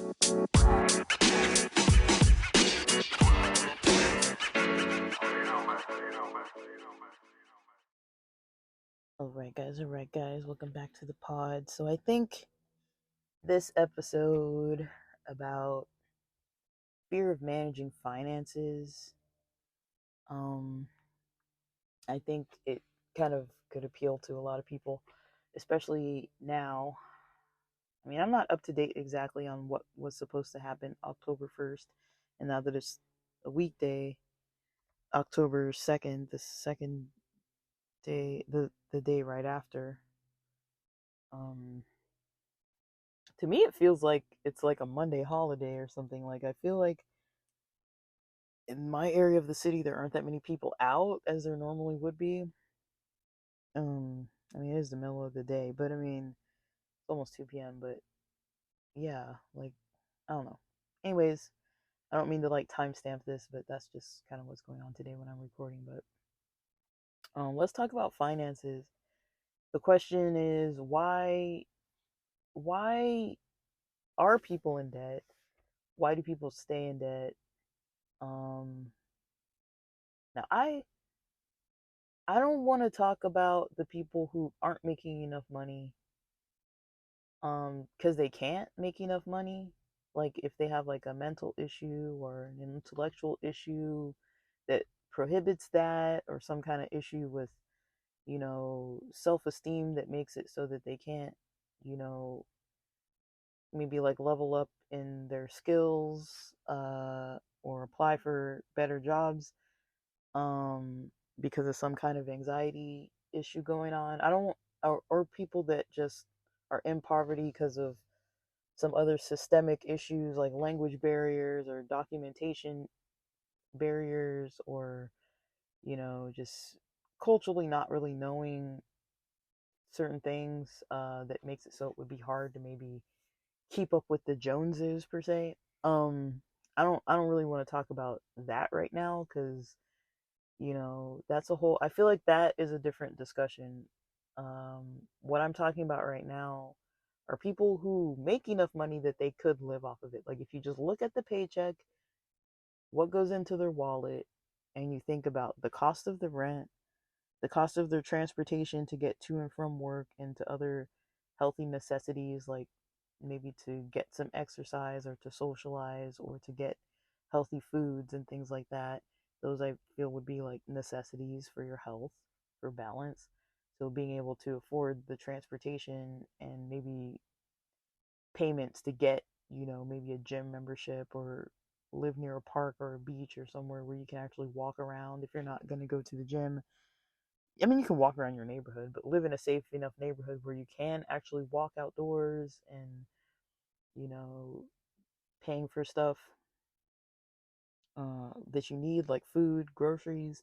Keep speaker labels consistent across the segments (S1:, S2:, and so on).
S1: All right, guys, welcome back to the pod. So, I think this episode about fear of managing finances, um, I think it kind of could appeal to a lot of people, especially now. I mean, I'm not up to date exactly on what was supposed to happen October 1st, and now that it's a weekday, October 2nd, the second day, the day right after. Um, to me it feels like it's like a Monday holiday or something. Like I feel like in my area of the city there aren't that many people out as there normally would be. I mean it is the middle of the day, but I mean it's almost 2 p.m. But yeah, like I don't know. Anyways, I don't mean to like timestamp this, but that's just kind of what's going on today when I'm recording. But let's talk about finances. The question is why are people in debt? Why do people stay in debt? Um, Now I don't want to talk about the people who aren't making enough money cuz they can't make enough money, like if they have like a mental issue or an intellectual issue that prohibits that, or some kind of issue with, self-esteem that makes it so that they can't, you know, maybe like level up in their skills or apply for better jobs because of some kind of anxiety issue going on. I don't, or people that just are in poverty because of some other systemic issues like language barriers or documentation barriers, or, just culturally not really knowing certain things that makes it so it would be hard to maybe keep up with the Joneses per se. Um, I don't really want to talk about that right now because that's a whole, I feel like that is a different discussion. What I'm talking about right now are people who make enough money that they could live off of it. Like if you just look at the paycheck, what goes into their wallet, and you think about the cost of the rent, the cost of their transportation to get to and from work, and to other healthy necessities like maybe to get some exercise or to socialize or to get healthy foods and things like that. Those I feel would be like necessities for your health, for balance. So being able to afford the transportation and maybe payments to get, maybe a gym membership, or live near a park or a beach or somewhere where you can actually walk around if you're not going to go to the gym. I mean, you can walk around your neighborhood, but live in a safe enough neighborhood where you can actually walk outdoors and, you know, paying for stuff that you need, like food, groceries.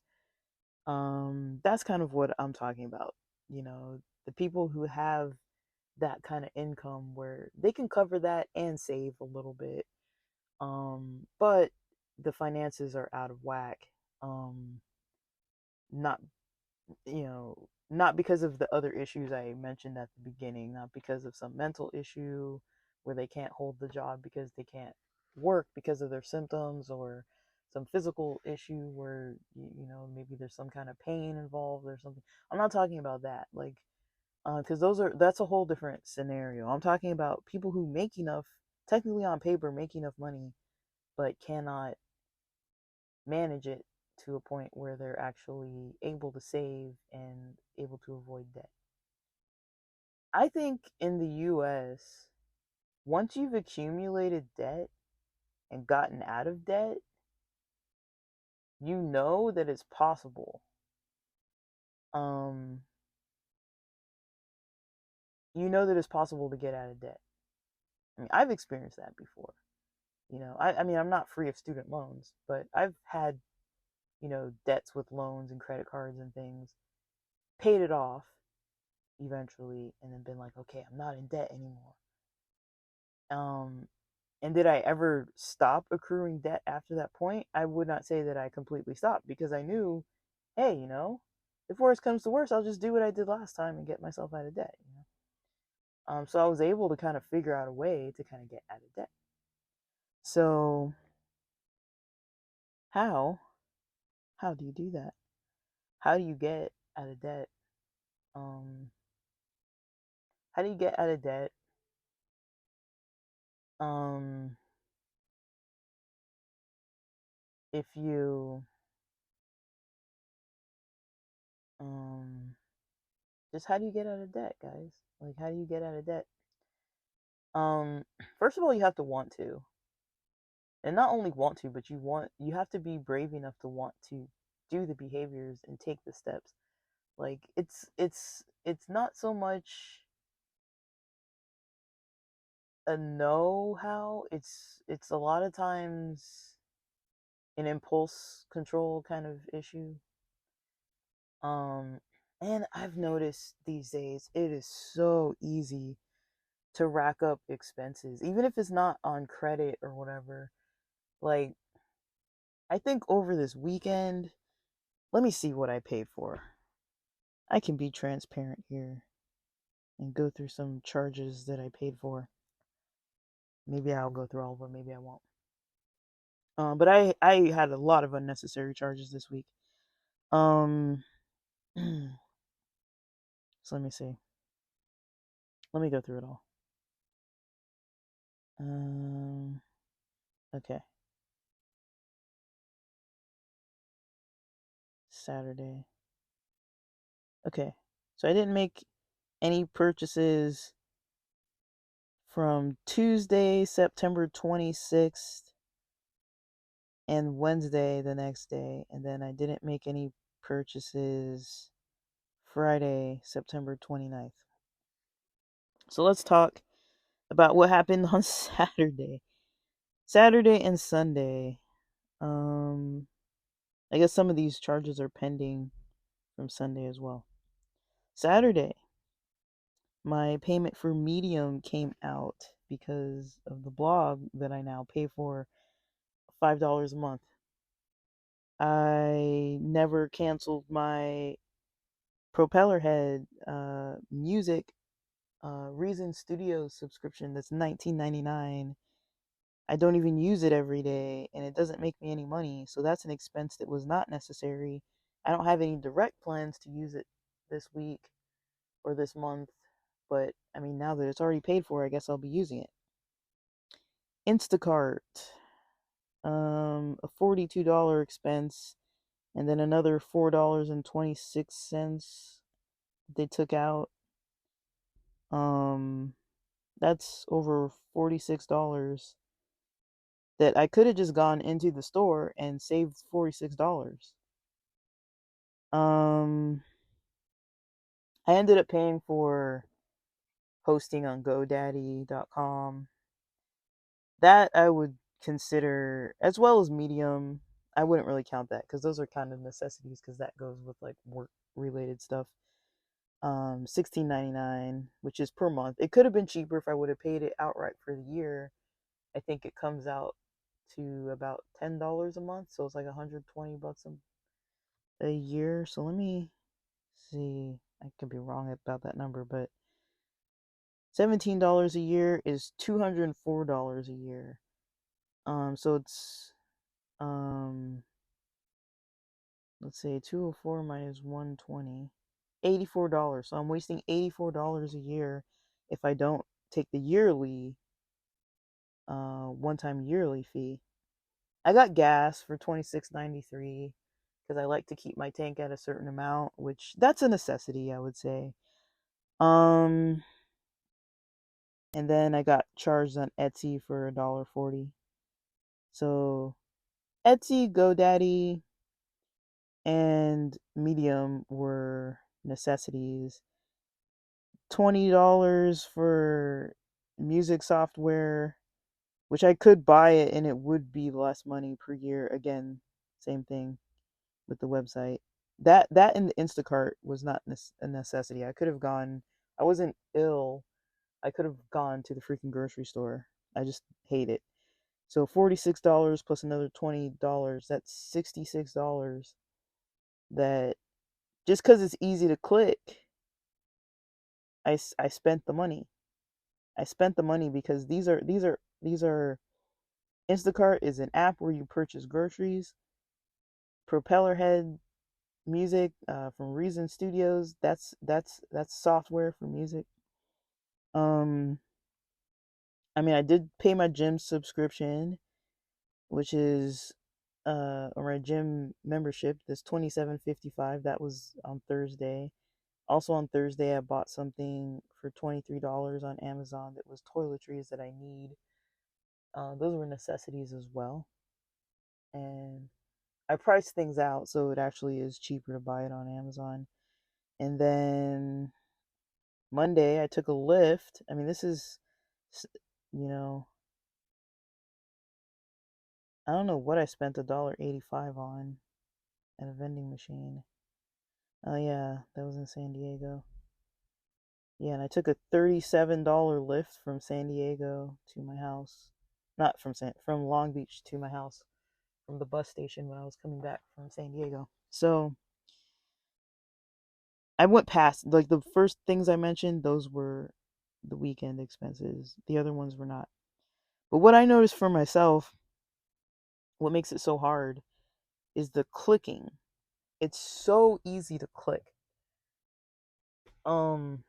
S1: That's kind of what I'm talking about. The people who have that kind of income where they can cover that and save a little bit, but the finances are out of whack. Not not because of the other issues I mentioned at the beginning, not because of some mental issue where they can't hold the job because they can't work because of their symptoms, or some physical issue where maybe there's some kind of pain involved or something. I'm not talking about that, like, because that's a whole different scenario. I'm talking about people who make enough, technically on paper make enough money, but cannot manage it to a point where they're actually able to save and able to avoid debt. I think in the US, once you've accumulated debt and gotten out of debt, you know that it's possible. Um, you know that it's possible to get out of debt. I mean, I've experienced that before. I mean, I'm not free of student loans, but I've had, debts with loans and credit cards and things, paid it off eventually, and then been like, okay, I'm not in debt anymore. Um, and did I ever stop accruing debt after that point? I would not say that I completely stopped, because I knew, hey, if worse comes to worse, I'll just do what I did last time and get myself out of debt. So I was able to kind of figure out a way to kind of get out of debt. So how do you do that? How do you get out of debt? Um, how do you get out of debt? Um, if you um, just how do you get out of debt, guys? Like, how do you get out of debt? Um, First of all, you have to want to, and not only want to, but you have to be brave enough to want to do the behaviors and take the steps. Like, it's not so much a know how. It's a lot of times an impulse control kind of issue. Um, and I've noticed these days it is so easy to rack up expenses, even if it's not on credit or whatever. Like, I think over this weekend, let me see what I paid for. I can be transparent here and go through some charges that I paid for. Maybe I'll go through all of them, maybe I won't. But I had a lot of unnecessary charges this week. Um, so let me see. Let me go through it all. Um, okay. Saturday. Okay. So I didn't make any purchases from Tuesday, September 26th, and Wednesday the next day. And then I didn't make any purchases Friday, September 29th. So let's talk about what happened on Saturday. Saturday and Sunday. Um, I guess some of these charges are pending from Sunday as well. Saturday, my payment for Medium came out because of the blog that I now pay for $5 a month. I never canceled my Propellerhead music Reason Studios subscription that's $19.99. I don't even use it every day and it doesn't make me any money. So that's an expense that was not necessary. I don't have any direct plans to use it this week or this month, but I mean, now that it's already paid for, I guess I'll be using it. Instacart, a $42 expense, and then another $4.26 they took out. That's over $46 that I could have just gone into the store and saved $46. Um, I ended up paying for hosting on GoDaddy.com. That I would consider, as well as Medium. I wouldn't really count that because those are kind of necessities because that goes with like work related stuff. $16.99, which is per month. It could have been cheaper if I would have paid it outright for the year. I think it comes out to about $10 a month, so it's like $120 a year. So let me see. I could be wrong about that number, but $17 a year is $204 a year. So it's um, let's say 204 minus 120, $84. So I'm wasting $84 a year if I don't take the yearly, one-time yearly fee. I got gas for $26.93 because I like to keep my tank at a certain amount, which that's a necessity, I would say. Um, and then I got charged on Etsy for $1.40. So Etsy, GoDaddy, and Medium were necessities. $20 for music software, which I could buy it and it would be less money per year. Again, same thing with the website. That and the Instacart was not a necessity. I could have gone. I wasn't ill. I could have gone to the freaking grocery store. I just hate it. So $46 plus another $20. That's $66. That just because it's easy to click, I spent the money. I spent the money because these are Instacart is an app where you purchase groceries. Propellerhead music from Reason Studios. That's software for music. Um, I mean, I did pay my gym subscription, which is or my gym membership. That's $27.55. That was on Thursday. Also on Thursday, I bought something for $23 on Amazon that was toiletries that I need. Those were necessities as well, and I priced things out so it actually is cheaper to buy it on Amazon. And then Monday, I took a Lyft. I mean, this is, you know, I don't know what I spent $1.85 on at a vending machine. Oh yeah, that was in San Diego. Yeah, and I took a $37 Lyft from San Diego to my house. Not from Long Beach to my house from the bus station when I was coming back from San Diego. So I went past like the first things I mentioned, those were the weekend expenses. The other ones were not. But what I noticed for myself, what makes it so hard is the clicking. It's so easy to click. Um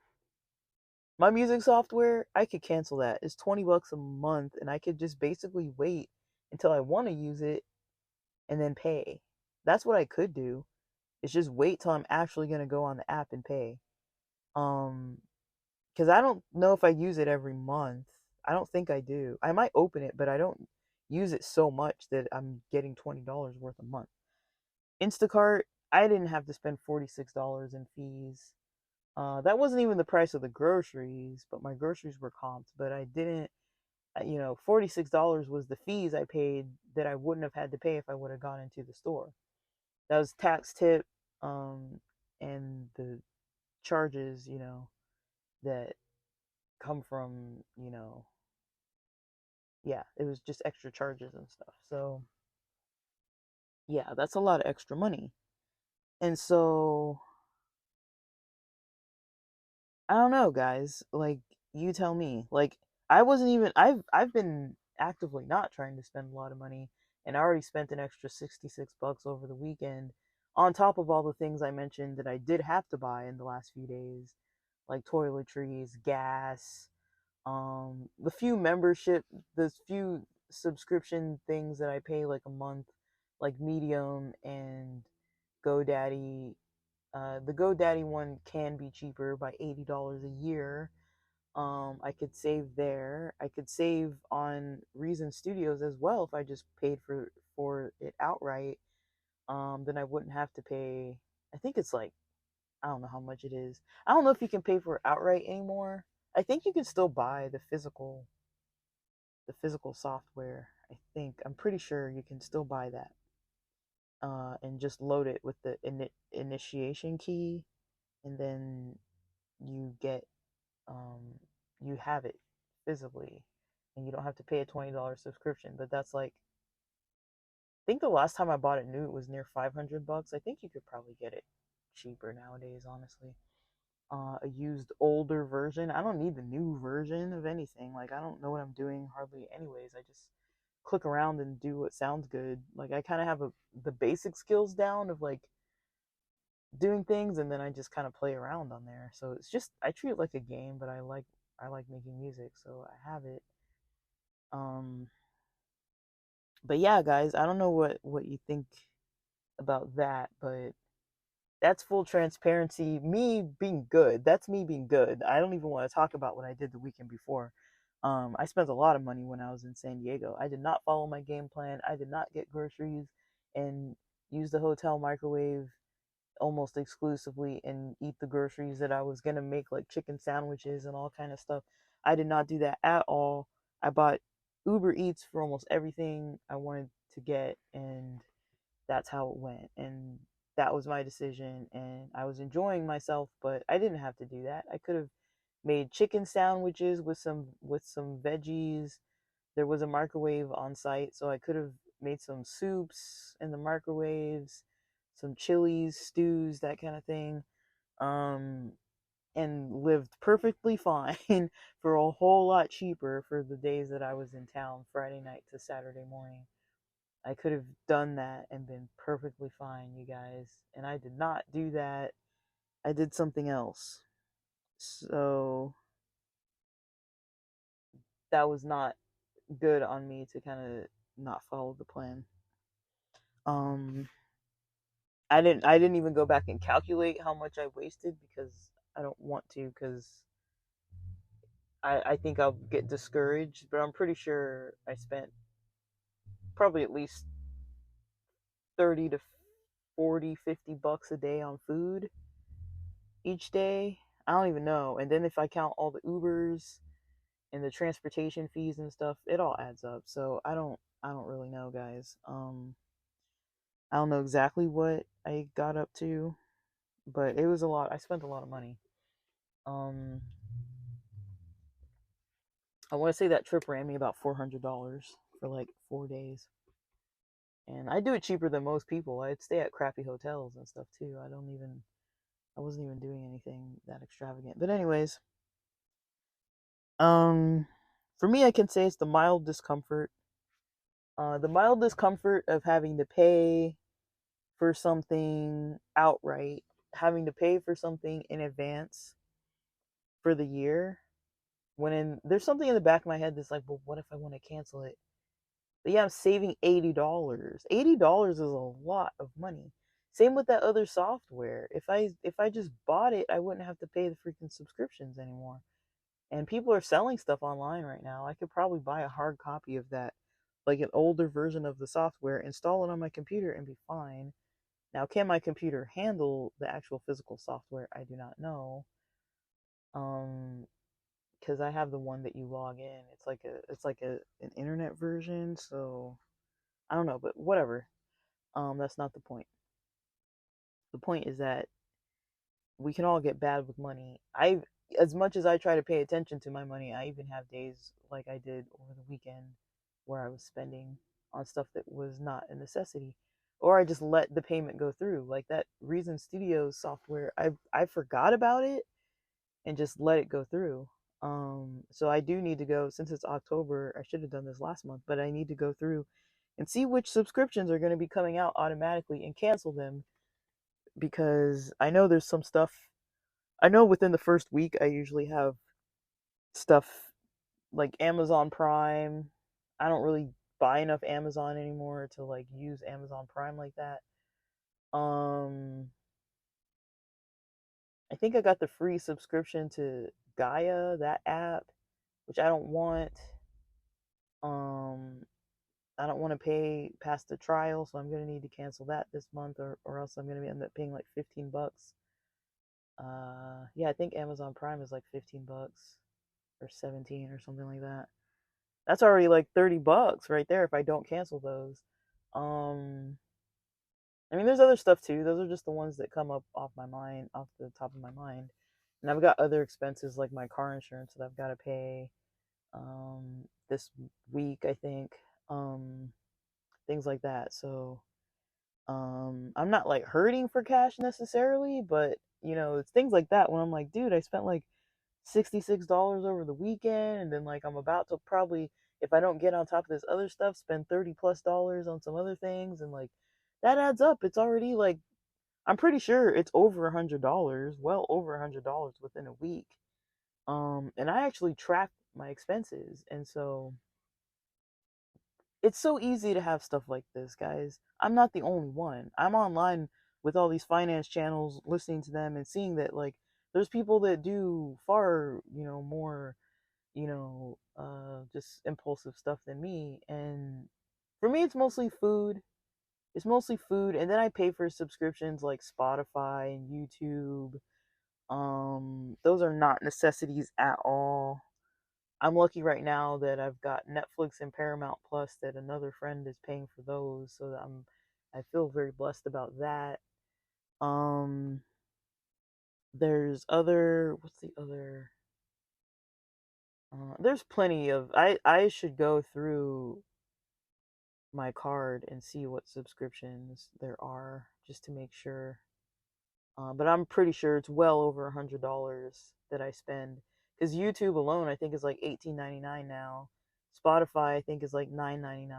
S1: my music software, I could cancel that. It's $20 a month and I could just basically wait until I want to use it and then pay. That's what I could do. It's just wait till I'm actually going to go on the app and pay. Um cuz I don't know if I use it every month. I don't think I do. I might open it, but I don't use it so much that I'm getting $20 worth a month. Instacart, I didn't have to spend $46 in fees. That wasn't even the price of the groceries, but my groceries were comped. But I didn't, $46 was the fees I paid that I wouldn't have had to pay if I would have gone into the store. That was tax tip, and the charges, that come from, yeah, it was just extra charges and stuff. So, yeah, that's a lot of extra money. And so I don't know, guys. Like, you tell me. Like, I wasn't even. I've been actively not trying to spend a lot of money, and I already spent an extra $66 over the weekend, on top of all the things I mentioned that I did have to buy in the last few days, like toiletries, gas, the few membership, the few subscription things that I pay like a month, like Medium and GoDaddy. The GoDaddy one can be cheaper by $80 a year. I could save there. I could save on Reason Studios as well if I just paid for it outright. Then I wouldn't have to pay. I think it's like, I don't know how much it is. I don't know if you can pay for it outright anymore. I think you can still buy the physical software. I think I'm pretty sure you can still buy that. And just load it with the initiation key, and then you get um, you have it physically, and you don't have to pay a $20 subscription. But that's like, I think the last time I bought it new, it was near $500. I think you could probably get it cheaper nowadays, honestly. A used older version. I don't need the new version of anything. Like, I don't know what I'm doing hardly anyways. I just click around and do what sounds good. Like, I kind of have the basic skills down of like doing things, and then I just kind of play around on there. So it's just, I treat it like a game, but I like making music, so I have it. Um but yeah, guys, I don't know what you think about that, but that's full transparency. Me being good. That's me being good. I don't even want to talk about what I did the weekend before. I spent a lot of money when I was in San Diego. I did not follow my game plan. I did not get groceries and use the hotel microwave almost exclusively and eat the groceries that I was gonna make, like chicken sandwiches and all kind of stuff. I did not do that at all. I bought Uber Eats for almost everything I wanted to get, and that's how it went. And that was my decision, and I was enjoying myself, but I didn't have to do that. I could have made chicken sandwiches with some veggies. There was a microwave on site, so I could have made some soups in the microwaves, some chilies, stews, that kind of thing. Um, and lived perfectly fine for a whole lot cheaper for the days that I was in town, Friday night to Saturday morning. I could have done that and been perfectly fine, you guys. And I did not do that. I did something else. So that was not good on me to kind of not follow the plan. Um I didn't even go back and calculate how much I wasted because I don't want to because I think I'll get discouraged, but I'm pretty sure I spent probably at least 30 to 40, $50 a day on food each day. I don't even know. And then if I count all the Ubers and the transportation fees and stuff, it all adds up. So I don't really know, guys. I don't know exactly what I got up to, but it was a lot. I spent a lot of money. Um I want to say that trip ran me about $400 for like 4 days. And I do it cheaper than most people. I'd stay at crappy hotels and stuff too. I wasn't even doing anything that extravagant. But anyways, um for me I can say it's the mild discomfort of having to pay for something outright, having to pay for something in advance for the year. There's something in the back of my head that's like, well, what if I want to cancel it? But yeah, I'm saving $80. $80 is a lot of money. Same with that other software. If I just bought it, I wouldn't have to pay the freaking subscriptions anymore. And people are selling stuff online right now. I could probably buy a hard copy of that, like an older version of the software, install it on my computer and be fine. Now, can my computer handle the actual physical software? I do not know. Um, because I have the one that you log in. It's like an internet version, so I don't know, but whatever. That's not the point. The point is that we can all get bad with money. As much as I try to pay attention to my money, I even have days like I did over the weekend where I was spending on stuff that was not a necessity, or I just let the payment go through. Like that Reason Studios software, I forgot about it and just let it go through. So I do need to go, since it's October. I should have done this last month, but I need to go through and see which subscriptions are going to be coming out automatically and cancel them, because I know there's some stuff. I know within the first week I usually have stuff like Amazon Prime. I don't really buy enough Amazon anymore to like use Amazon Prime like that. Um I think I got the free subscription to Gaia, that app, which I don't want. Um I don't want to pay past the trial, so I'm gonna need to cancel that this month, or else I'm gonna end up paying like $15. Yeah, I think Amazon Prime is like $15 or 17 or something like that. That's already like $30 right there if I don't cancel those. Um, I mean, there's other stuff too. Those are just the ones that come up off my mind, off the top of my mind. And I've got other expenses like my car insurance that I've got to pay this week, I think. Um, Things like that. So I'm not like hurting for cash necessarily, but it's things like that when I'm like, dude, I spent like $66 over the weekend, and then like I'm about to probably, if I don't get on top of this other stuff, spend $30+ on some other things, and like that adds up. It's already like, I'm pretty sure it's over $100, well over $100 within a week. And I actually track my expenses, and so it's so easy to have stuff like this, guys. I'm not the only one. I'm online with all these finance channels, listening to them and seeing that like there's people that do far, more, just impulsive stuff than me. And for me, it's mostly food. It's mostly food, and then I pay for subscriptions like Spotify and YouTube. Those are not necessities at all. I'm lucky right now that I've got Netflix and Paramount Plus, that another friend is paying for those, so that I feel very blessed about that. Um there's other what's the other there's plenty of, I should go through my card and see what subscriptions there are just to make sure. But I'm pretty sure it's well over $100 that I spend. Because YouTube alone, I think, is like $18.99 now. Spotify, I think, is like $9.99.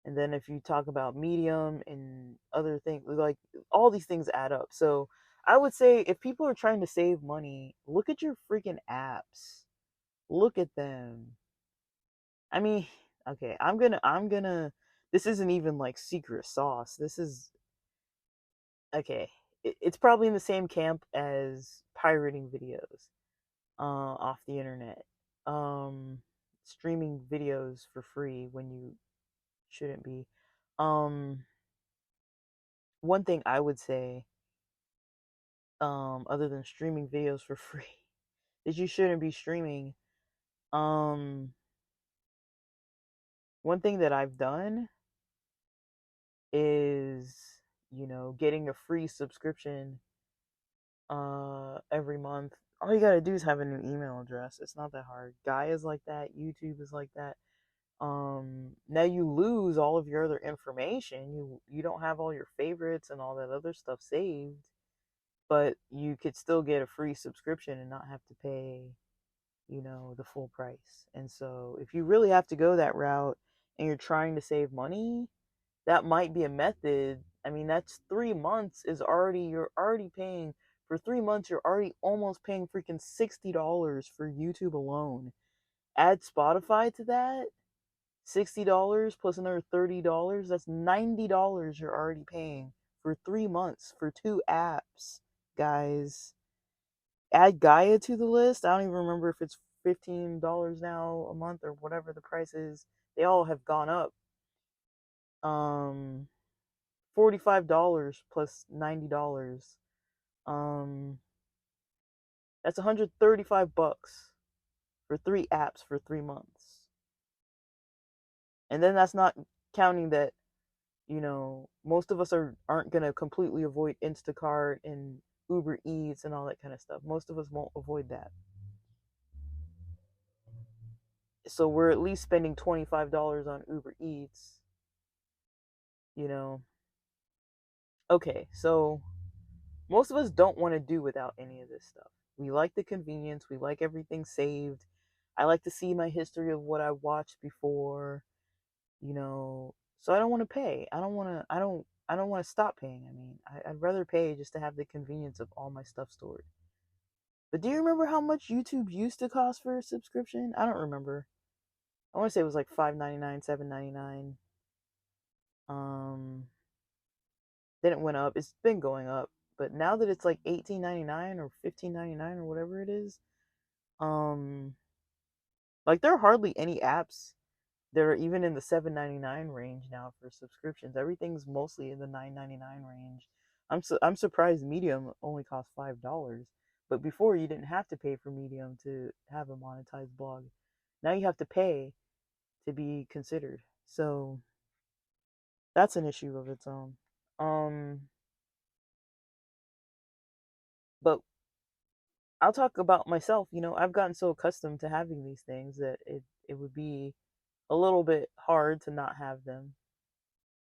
S1: And then if you talk about Medium and other things, like all these things add up. So I would say if people are trying to save money, look at your freaking apps. Look at them. I mean, okay, I'm gonna. This isn't even like secret sauce. This is okay. It's probably in the same camp as pirating videos off the internet, um, streaming videos for free when you shouldn't be. Um, One thing I would say, other than streaming videos for free, is you shouldn't be streaming. Um, One thing that I've done is, getting a free subscription every month. All you gotta do is have a new email address. It's not that hard. Guy is like that. YouTube is like that. Now you lose all of your other information. You don't have all your favorites and all that other stuff saved, but you could still get a free subscription and not have to pay, the full price. And so if you really have to go that route and you're trying to save money, that might be a method. I mean, that's 3 months is already, you're already paying for 3 months, you're already almost paying freaking $60 for YouTube alone. Add Spotify to that, $60 plus another $30, that's $90 you're already paying for 3 months for two apps, guys. Add Gaia to the list. I don't even remember if it's $15 now a month or whatever the price is. They all have gone up. Um, $45 plus $90. Um, that's $135 for three apps for 3 months. And then that's not counting that, most of us aren't gonna completely avoid Instacart and Uber Eats and all that kind of stuff. Most of us won't avoid that. So we're at least spending $25 on Uber Eats, you know. Okay, so most of us don't want to do without any of this stuff. We like the convenience, we like everything saved. I like to see my history of what I watched before, you know. So I don't want to pay. I don't want to stop paying. I mean, I'd rather pay just to have the convenience of all my stuff stored. But do you remember how much YouTube used to cost for a subscription? I don't remember. I want to say it was like $5.99, $7.99. Um, then it went up. It's been going up, but now that it's like $18.99 or $15.99 or whatever it is, um, like there are hardly any apps that are even in the $7.99 range now for subscriptions. Everything's mostly in the $9.99 range. I'm surprised Medium only costs $5, but before you didn't have to pay for Medium to have a monetized blog. Now you have to pay to be considered. So that's an issue of its own. Um, but I'll talk about myself. I've gotten so accustomed to having these things that it would be a little bit hard to not have them.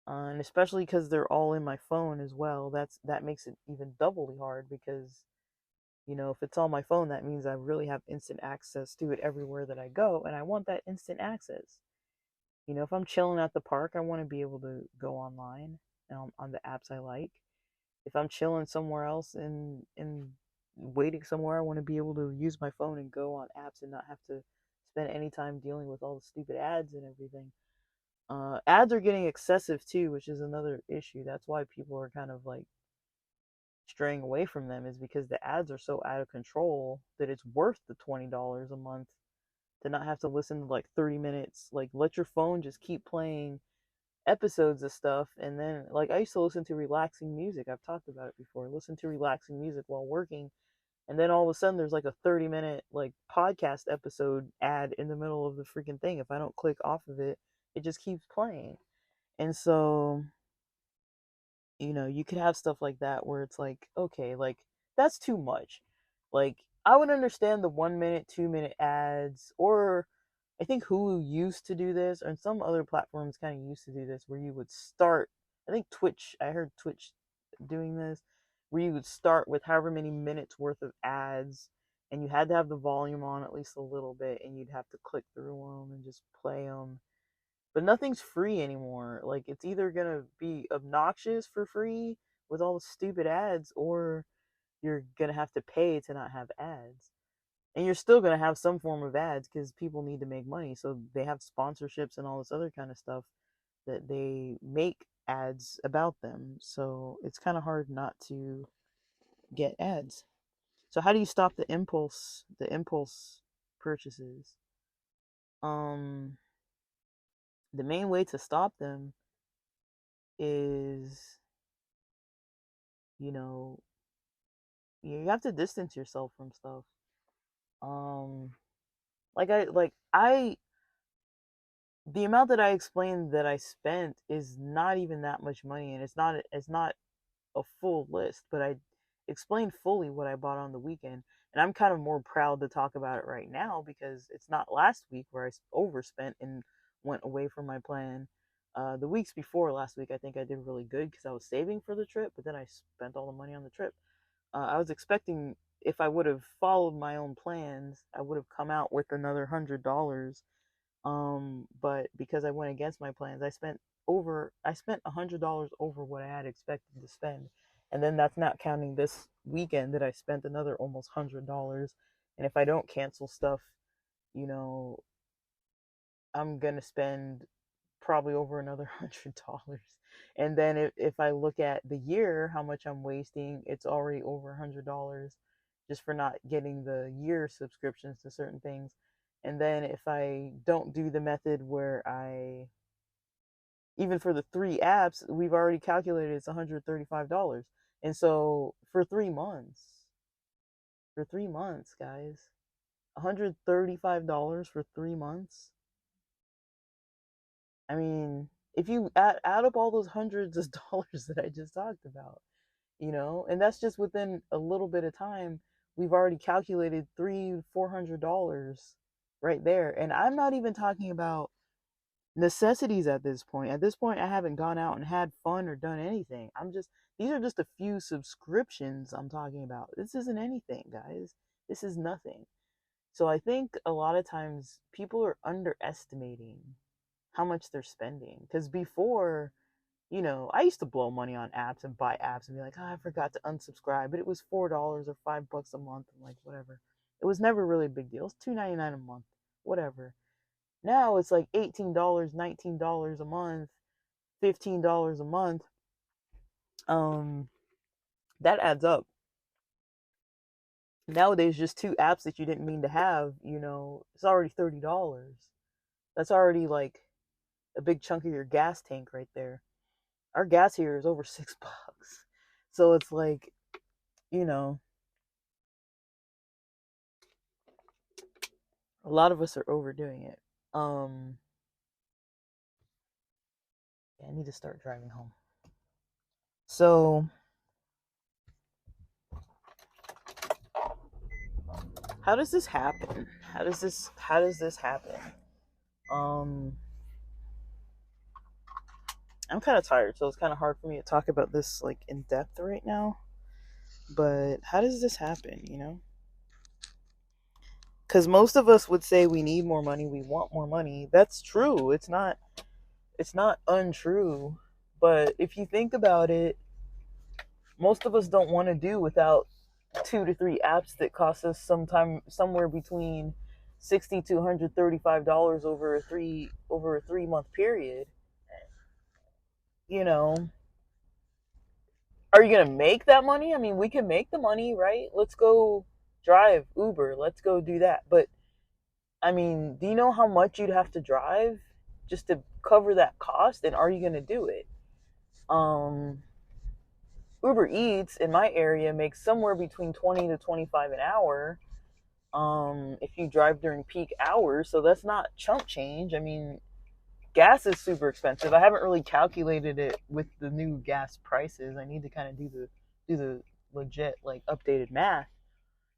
S1: And especially because they're all in my phone as well. That makes it even doubly hard because if it's on my phone, that means I really have instant access to it everywhere that I go, and I want that instant access. If I'm chilling at the park, I want to be able to go online on the apps I like. If I'm chilling somewhere else and waiting somewhere, I want to be able to use my phone and go on apps and not have to spend any time dealing with all the stupid ads and everything. Ads are getting excessive too, which is another issue. That's why people are kind of like straying away from them, is because the ads are so out of control that it's worth the $20 a month to not have to listen to like 30 minutes. Like, let your phone just keep playing episodes of stuff. And then, like, I used to listen to relaxing music. I've talked about it before. Listen to relaxing music while working. And then all of a sudden, there's like a 30-minute like podcast episode ad in the middle of the freaking thing. If I don't click off of it, it just keeps playing. And so, you could have stuff like that where it's like, okay, like that's too much. Like, I would understand the 1 minute, 2 minute ads, or I think Hulu used to do this, and some other platforms kind of used to do this, where you would start. I think Twitch. I heard Twitch doing this, where you would start with however many minutes worth of ads, and you had to have the volume on at least a little bit, and you'd have to click through them and just play them. But nothing's free anymore. Like, it's either gonna be obnoxious for free with all the stupid ads, or you're gonna have to pay to not have ads. And you're still gonna have some form of ads because people need to make money. So they have sponsorships and all this other kind of stuff that they make ads about them. So it's kind of hard not to get ads. So how do you stop the impulse purchases? Um the main way to stop them is, you know, you have to distance yourself from stuff. Um like I the amount that I explained that I spent is not even that much money, and it's not a full list, but I explained fully what I bought on the weekend. And I'm kind of more proud to talk about it right now because it's not last week where I overspent and went away from my plan. The weeks before last week, I think I did really good because I was saving for the trip, but then I spent all the money on the trip. I was expecting, if I would have followed my own plans, I would have come out with another $100. But because I went against my plans, I spent $100 over what I had expected to spend. And then that's not counting this weekend that I spent another almost $100. And if I don't cancel stuff, you know, I'm gonna spend probably over another $100. And then if I look at the year, how much I'm wasting, it's already over $100 just for not getting the year subscriptions to certain things. And then if I don't do the method where even for the 3 apps, we've already calculated it's $135. And so for 3 months, guys, $135 for 3 months. I mean, if you add up all those hundreds of dollars that I just talked about, and that's just within a little bit of time, we've already calculated $400 right there. And I'm not even talking about necessities at this point. At this point, I haven't gone out and had fun or done anything. These are just a few subscriptions I'm talking about. This isn't anything, guys. This is nothing. So I think a lot of times people are underestimating how much they're spending. Because before, I used to blow money on apps and buy apps and be like, oh, I forgot to unsubscribe, but it was $4 or $5 a month, and like whatever. It was never really a big deal. It's $2.99 a month, whatever. Now it's like $18, $19 a month, $15 a month. That adds up. Nowadays, just 2 apps that you didn't mean to have, it's already $30. That's already like a big chunk of your gas tank right there. Our gas here is over $6. So it's like, a lot of us are overdoing it. Yeah, I need to start driving home. So how does this happen? How does this happen? I'm kind of tired, so it's kind of hard for me to talk about this like in depth right now. But how does this happen, Because most of us would say we need more money, we want more money. That's true. It's not untrue. But if you think about it, most of us don't want to do without 2 to 3 apps that cost us somewhere between $60 to $135 over a 3-month period. Are you gonna make that money? I mean, we can make the money, right? Let's go drive Uber. Let's go do that. But I mean, do you know how much you'd have to drive just to cover that cost? And are you gonna do it? Uber Eats in my area makes somewhere between 20 to 25 an hour. If you drive during peak hours, so that's not chump change. I mean, gas is super expensive. I haven't really calculated it with the new gas prices. I need to kind of do the legit like updated math,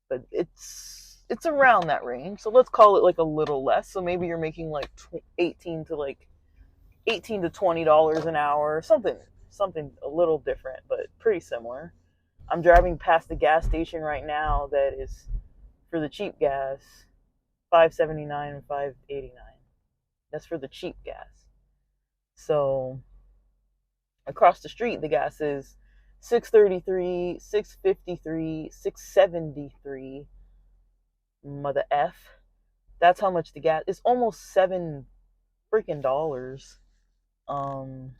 S1: but it's around that range. So let's call it like a little less. So maybe you're making like 18 to $20 an hour, something a little different, but pretty similar. I'm driving past the gas station right now that is for the cheap gas, $5.79 and $5.89. That's for the cheap gas. So across the street, the gas is $6.33, $6.53, $6.73. Mother F. That's how much the gas is. Almost $7 freaking dollars. Um,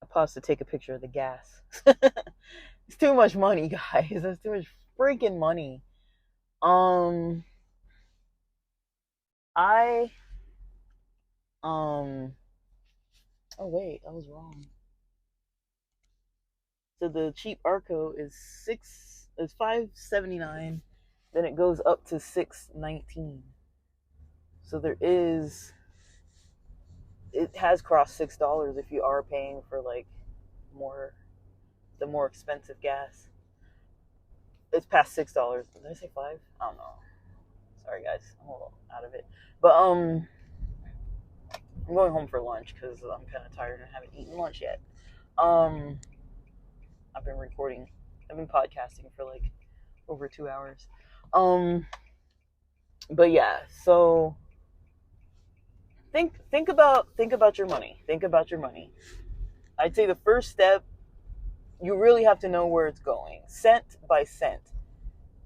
S1: I paused to take a picture of the gas. It's too much money, guys. That's too much freaking money. Um, I Oh wait, I was wrong. So the cheap Arco is $5.79. Then it goes up to $6.19. So it has crossed $6 if you are paying for like more the more expensive gas. It's past $6. Did I say five? I don't know. Sorry guys, I'm a little out of it. But I'm going home for lunch because I'm kind of tired and haven't eaten lunch yet. Um, I've been recording. I've been podcasting for like over 2 hours. Um, but yeah, so think about your money. Think about your money. I'd say the first step, you really have to know where it's going, cent by cent.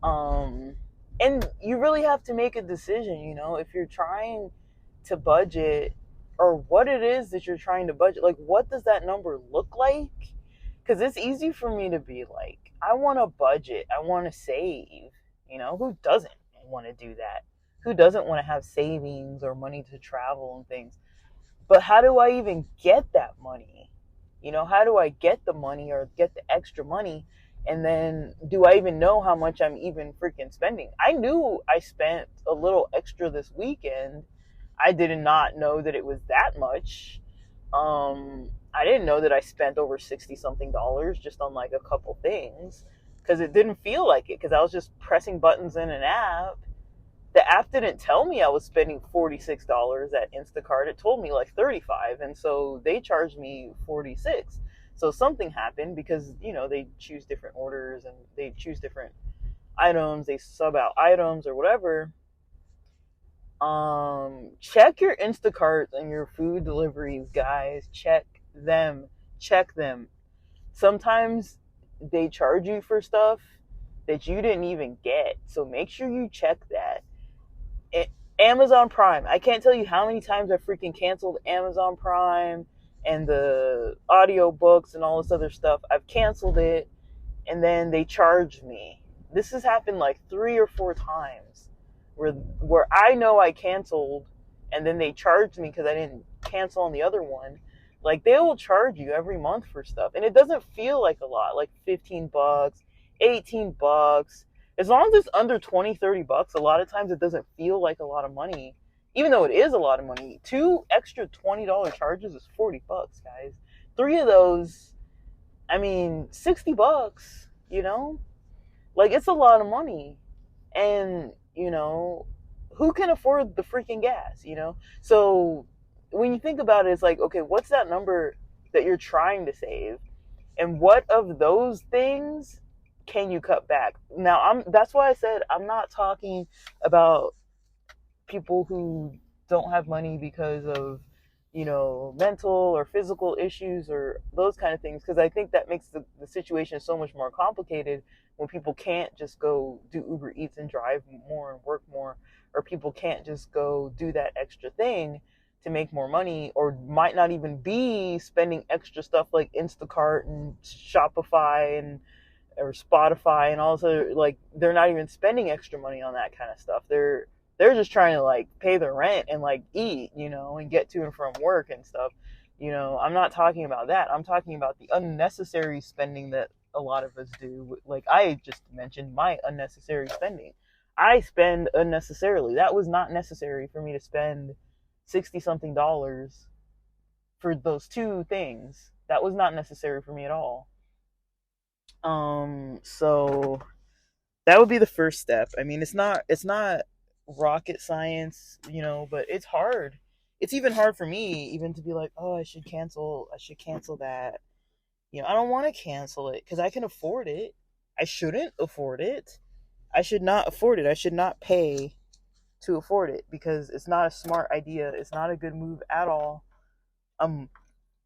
S1: Um, and you really have to make a decision. If you're trying to budget, or what it is that you're trying to budget, like what does that number look like? Because it's easy for me to be like, I want to budget, I want to save. Who doesn't want to do that? Who doesn't want to have savings or money to travel and things? But how do I even get that money? How do I get the money or get the extra money? And then do I even know how much I'm even freaking spending? I knew I spent a little extra this weekend. I did not know that it was that much. I didn't know that I spent over 60 something dollars just on like a couple things, because it didn't feel like it, because I was just pressing buttons in an app. The app didn't tell me I was spending $46 at Instacart. It told me like 35, and so they charged me 46. So something happened, because they choose different orders and they choose different items, they sub out items or whatever. Check your Instacarts and your food deliveries, guys. Check them. Sometimes they charge you for stuff that you didn't even get, so make sure you check that. Amazon Prime, I can't tell you how many times I freaking canceled Amazon Prime and the audio books and all this other stuff. I've canceled it, and then they charged me. This has happened like 3 or 4 times where I know I canceled, and then they charged me because I didn't cancel on the other one. Like, they will charge you every month for stuff, and it doesn't feel like a lot, like $15, $18. As long as it's under 20, $30, a lot of times it doesn't feel like a lot of money, even though it is a lot of money. 2 extra $20 charges is $40, guys. 3 of those, I mean, $60, like, it's a lot of money. And who can afford the freaking gas? So when you think about it, it's like, okay, what's that number that you're trying to save, and what of those things can you cut back? Now, that's why I said I'm not talking about people who don't have money because of mental or physical issues or those kind of things, because I think that makes the situation so much more complicated when people can't just go do Uber Eats and drive more and work more, or people can't just go do that extra thing to make more money, or might not even be spending extra stuff like Instacart and Shopify and or Spotify and all this other, like, they're not even spending extra money on that kind of stuff. They're just trying to like pay their rent and like eat, and get to and from work and stuff. I'm not talking about that. I'm talking about the unnecessary spending that a lot of us do. Like I just mentioned, my unnecessary spending. I spend unnecessarily. That was not necessary for me to spend 60 something dollars for those 2 things. That was not necessary for me at all. So that would be the first step. I mean, it's not rocket science, but it's hard. it's even hard for me even to be like, oh, I should cancel that. I don't want to cancel it because I can afford it. I shouldn't afford it. I should not afford it. I should not pay to afford it because it's not a smart idea. It's not a good move at all. I'm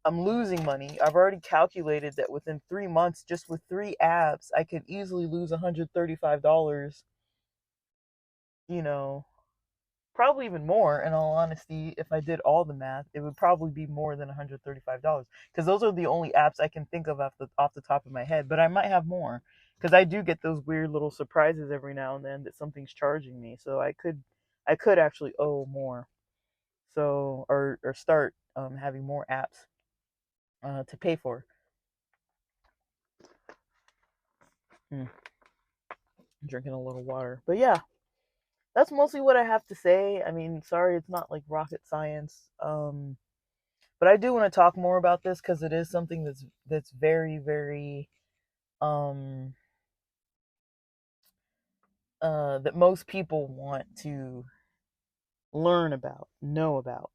S1: I'm losing money. I've already calculated that within 3 months, just with 3 apps, I could easily lose $135. You know, probably even more. In all honesty, if I did all the math, it would probably be more than $135 because those are the only apps I can think of off the top of my head. But I might have more because I do get those weird little surprises every now and then that something's charging me. So I could actually owe more. So or start having more apps to pay for. Hmm. I'm drinking a little water, but yeah, that's mostly what I have to say. I mean, sorry, it's not like rocket science. But I do want to talk more about this because it is something that's very, very um that most people want to learn about, know about.